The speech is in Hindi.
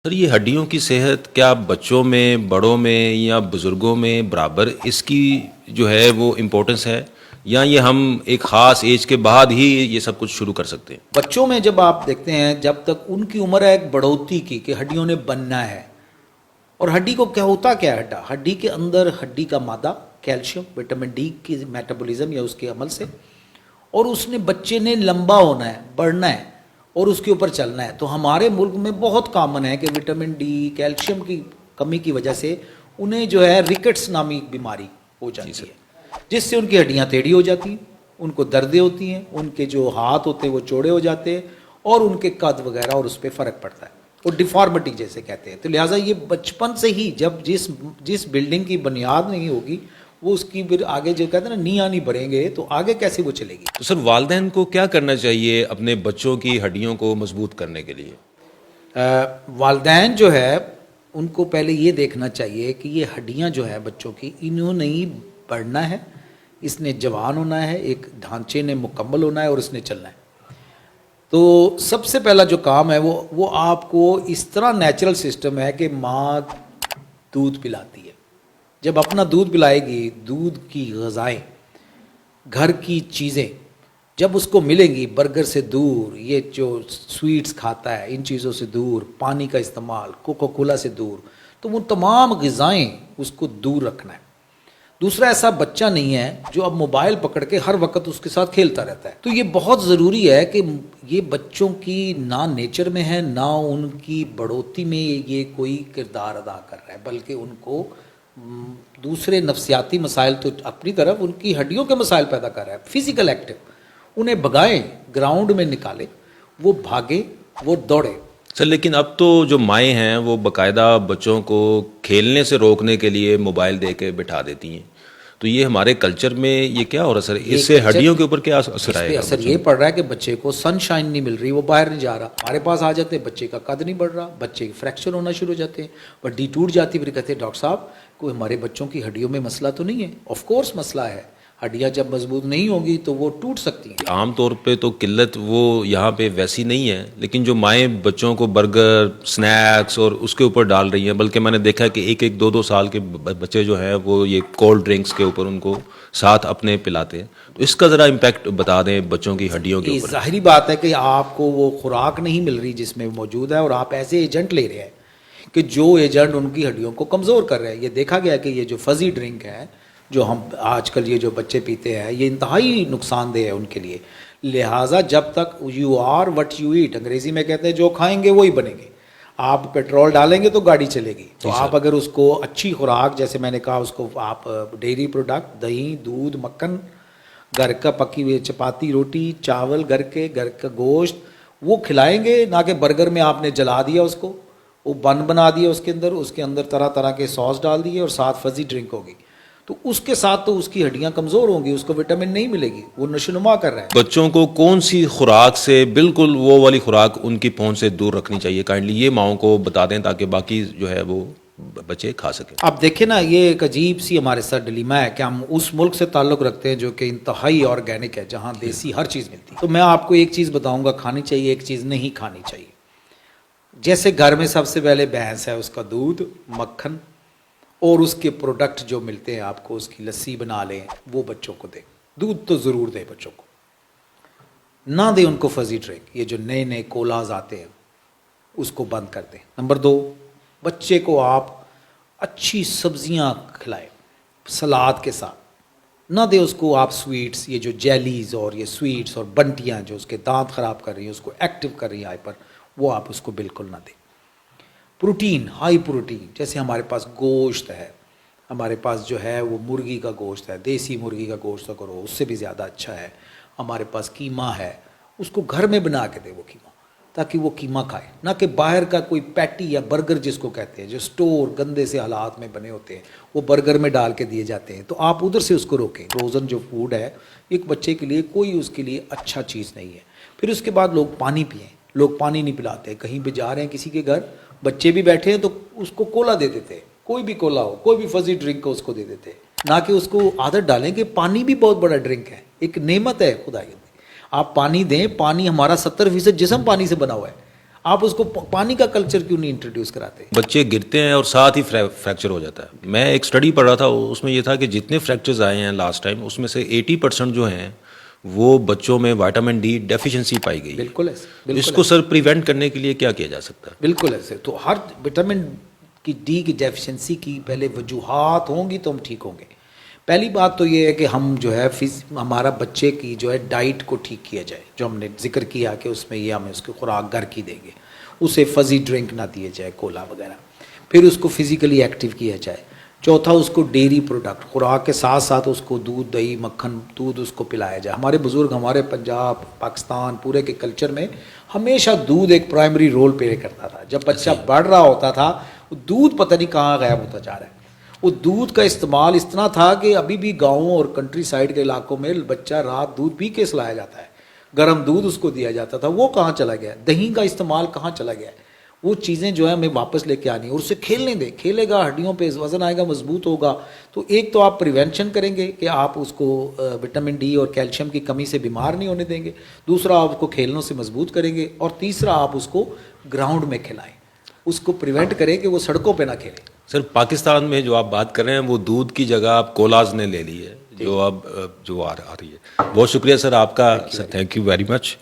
सर ये हड्डियों की सेहत क्या बच्चों में, बड़ों में या बुज़ुर्गों में बराबर इसकी जो है वो इम्पोर्टेंस है, या ये हम एक ख़ास एज के बाद ही ये सब कुछ शुरू कर सकते हैं? बच्चों में जब आप देखते हैं, जब तक उनकी उम्र है एक बढ़ोतरी की कि हड्डियों ने बनना है। और हड्डी को क्या होता क्या है, हड्डा हड्डी के अंदर हड्डी का मादा कैल्शियम विटामिन डी की मेटाबॉलिज्म या उसके अमल से, और उसने बच्चे ने लंबा होना है, बढ़ना है और उसके ऊपर चलना है। तो हमारे मुल्क में बहुत कॉमन है कि विटामिन डी कैल्शियम की कमी की वजह से उन्हें जो है रिकेट्स नामी बीमारी हो जाती है, जिससे उनकी हड्डियाँ टेढ़ी हो जाती हैं, उनको दर्दें होती हैं, उनके जो हाथ होते हैं वो चौड़े हो जाते हैं और उनके कद वगैरह और उस पर फ़र्क पड़ता है, और डिफॉर्मिटी जैसे कहते हैं। तो लिहाजा ये बचपन से ही जब जिस बिल्डिंग की बुनियाद नहीं होगी वो उसकी फिर आगे जो कहते हैं ना नींव नहीं भरेंगे तो आगे कैसे वो चलेगी। तो सर वालिदैन को क्या करना चाहिए अपने बच्चों की हड्डियों को मजबूत करने के लिए? वालिदैन जो है उनको पहले ये देखना चाहिए कि ये हड्डियां जो है बच्चों की, इन्होंने ही बढ़ना है, इसने जवान होना है, एक ढांचे ने मुकम्मल होना है और इसने चलना है। तो सबसे पहला जो काम है वो आपको इस तरह नेचुरल सिस्टम है कि माँ दूध पिलाती है। जब अपना दूध पिलाएगी, दूध की ग़िज़ाएँ, घर की चीज़ें जब उसको मिलेंगी, बर्गर से दूर, ये जो स्वीट्स खाता है इन चीज़ों से दूर, पानी का इस्तेमाल, कोका कोला से दूर, तो वो तमाम ग़िज़ाएँ उसको दूर रखना है। दूसरा, ऐसा बच्चा नहीं है जो अब मोबाइल पकड़ के हर वक्त उसके साथ खेलता रहता है। तो ये बहुत ज़रूरी है कि ये बच्चों की ना नेचर में है, ना उनकी बढ़ोतरी में ये कोई किरदार अदा कर रहा है, बल्कि उनको दूसरे नफ्सियाती मसाइल तो अपनी तरफ उनकी हड्डियों के मसाइल पैदा कर रहा है। फिज़िकल एक्टिव उन्हें भगाएं, ग्राउंड में निकालें, वो भागे, वो दौड़े। सर लेकिन अब तो जो माएँ हैं वो बाकायदा बच्चों को खेलने से रोकने के लिए मोबाइल दे के बिठा देती हैं, तो ये हमारे कल्चर में ये क्या हो रहा है सर? इससे हड्डियों के ऊपर क्या असर आएगा? असर ये पड़ रहा है कि बच्चे को सनशाइन नहीं मिल रही, वो बाहर नहीं जा रहा, हमारे पास आ जाते हैं, बच्चे का कद नहीं बढ़ रहा, बच्चे के फ्रैक्चर होना शुरू हो जाते हैं, हड्डी टूट जाती है। फिर कहते हैं डॉक्टर साहब कोई हमारे बच्चों की हड्डियों में मसला तो नहीं है? ऑफ कोर्स मसला है, हड्डियाँ जब मजबूत नहीं होंगी तो वो टूट सकती हैं। आम तौर पे तो किल्लत वो यहाँ पे वैसी नहीं है, लेकिन जो माएँ बच्चों को बर्गर, स्नैक्स और उसके ऊपर डाल रही हैं, बल्कि मैंने देखा है कि एक एक दो दो साल के बच्चे जो हैं वो ये कोल्ड ड्रिंक्स के ऊपर उनको साथ अपने पिलाते हैं। तो इसका ज़रा इम्पैक्ट बता दें बच्चों की हड्डियों के ऊपर। जाहिर बात है कि आपको वो खुराक नहीं मिल रही जिसमें मौजूद है, और आप ऐसे एजेंट ले रहे हैं कि जो एजेंट उनकी हड्डियों को कमज़ोर कर रहे हैं। ये देखा गया कि ये जो फजी ड्रिंक है जो हम आजकल ये जो बच्चे पीते हैं, ये इंतहाई नुकसानदेह है उनके लिए। लिहाजा जब तक you are what you eat, अंग्रेज़ी में कहते हैं जो खाएंगे वही बनेंगे। आप पेट्रोल डालेंगे तो गाड़ी चलेगी, तो आप अगर उसको अच्छी खुराक, जैसे मैंने कहा, उसको आप डेयरी प्रोडक्ट, दही, दूध, मक्खन, घर का पकी हुई चपाती, रोटी, चावल, घर का गोश्त, वो खिलाएंगे, ना कि बर्गर में आपने जला दिया उसको, वो बन बना दिया उसके अंदर तरह तरह के सॉस डाल दिए और साथ फजी ड्रिंक होगी, तो उसके साथ तो उसकी हड्डियां कमज़ोर होंगी, उसको विटामिन नहीं मिलेगी, वो नशोनुमा कर रहा है। बच्चों को कौन सी खुराक से, बिल्कुल वो वाली खुराक उनकी पहुंच से दूर रखनी चाहिए? काइंडली ये माओं को बता दें ताकि बाकी जो है वो बच्चे खा सकें। आप देखें ना, ये एक अजीब सी हमारे साथ डिलीमा है कि हम उस मुल्क से ताल्लुक़ रखते हैं जो कि इंतहाई ऑर्गेनिक है, जहाँ देसी हर चीज़ मिलती है। तो मैं आपको एक चीज़ बताऊँगा खानी चाहिए, एक चीज़ नहीं खानी चाहिए। जैसे घर में सबसे पहले भैंस है, उसका दूध, मक्खन और उसके प्रोडक्ट जो मिलते हैं आपको, उसकी लस्सी बना लें, वो बच्चों को दें। दूध तो ज़रूर दें बच्चों को, ना दें उनको फजी ड्रिंक। ये जो नए नए कोलाज आते हैं उसको बंद कर दें। नंबर 2, बच्चे को आप अच्छी सब्जियां खिलाएं सलाद के साथ, ना दें उसको आप स्वीट्स, ये जो जेलीज़ और ये स्वीट्स और बंटियाँ जो उसके दांत ख़राब कर रही हैं, उसको एक्टिव कर रही हैं हाइपर, वो आप उसको बिल्कुल ना दें। प्रोटीन, हाई प्रोटीन, जैसे हमारे पास गोश्त है, हमारे पास जो है वो मुर्गी का गोश्त है, देसी मुर्गी का गोश्त अगर हो उससे भी ज़्यादा अच्छा है। हमारे पास कीमा है, उसको घर में बना के दे वो कीमा, ताकि वो कीमा खाए, ना कि बाहर का कोई पैटी या बर्गर जिसको कहते हैं, जो स्टोर गंदे से हालात में बने होते हैं, वो बर्गर में डाल के दिए जाते हैं। तो आप उधर से उसको रोकें। फ्रोज़न जो फूड है एक बच्चे के लिए कोई उसके लिए अच्छा चीज़ नहीं है। फिर उसके बाद लोग पानी पिएँ, लोग पानी नहीं पिलाते। कहीं भी जा रहे हैं किसी के घर, बच्चे भी बैठे हैं तो उसको कोला दे देते हैं, कोई भी कोला हो, कोई भी फजी ड्रिंक हो उसको दे देते हैं, ना कि उसको आदत डालें कि पानी भी बहुत बड़ा ड्रिंक है, एक नेमत है खुदा की। आप पानी दें, पानी हमारा 70% जिस्म पानी से बना हुआ है। आप उसको पानी का कल्चर क्यों नहीं इंट्रोड्यूस कराते? बच्चे गिरते हैं और साथ ही फ्रैक्चर हो जाता है। मैं एक स्टडी पढ़ रहा था, उसमें ये था कि जितने फ्रैक्चर्स आए हैं लास्ट टाइम, उसमें से 80% जो हैं वो बच्चों में विटामिन डी डेफिशिएंसी पाई गई है। बिल्कुल ऐसे, बिल्कुल इसको सर प्रिवेंट करने के लिए क्या किया जा सकता है? बिल्कुल ऐसे। तो हर विटामिन की डी की डेफिशिएंसी की पहले वजूहात होंगी तो हम ठीक होंगे। पहली बात तो ये है कि हम जो है हमारा बच्चे की जो है डाइट को ठीक किया जाए, जो हमने जिक्र किया कि उसमें ये हमें उसकी खुराक घर की देंगे, उसे फजी ड्रिंक ना दिए जाए, कोला वगैरह। फिर उसको फिजिकली एक्टिव किया जाए। चौथा, उसको डेयरी प्रोडक्ट खुराक के साथ साथ उसको दूध, दही, मक्खन, दूध उसको पिलाया जाए। हमारे बुज़ुर्ग, हमारे पंजाब, पाकिस्तान पूरे के कल्चर में हमेशा दूध एक प्राइमरी रोल प्ले करता था। जब बच्चा बढ़ रहा होता था, वो दूध पता नहीं कहाँ गायब होता जा रहा है। वो दूध का इस्तेमाल इतना था कि अभी भी गाँवों और कंट्री साइड के इलाकों में बच्चा रात दूध पी के सुलाया जाता है, गर्म दूध उसको दिया जाता था। वो कहाँ चला गया? दही का इस्तेमाल कहाँ चला गया? वो चीज़ें जो है हमें वापस लेके आनी है और उसे खेलने दें। खेलेगा, हड्डियों पे वजन आएगा, मजबूत होगा। तो एक तो आप प्रिवेंशन करेंगे कि आप उसको विटामिन डी और कैल्शियम की कमी से बीमार नहीं होने देंगे। दूसरा, आप उसको खेलनों से मजबूत करेंगे। और तीसरा, आप उसको ग्राउंड में खिलाएं, उसको प्रिवेंट करें कि वो सड़कों पे ना खेले। सर पाकिस्तान में जो आप बात कर रहे हैं वो दूध की जगह आप कोलाज ने ले ली है, जो अब जो आ रही है। बहुत शुक्रिया सर आपका। Sir thank you very much.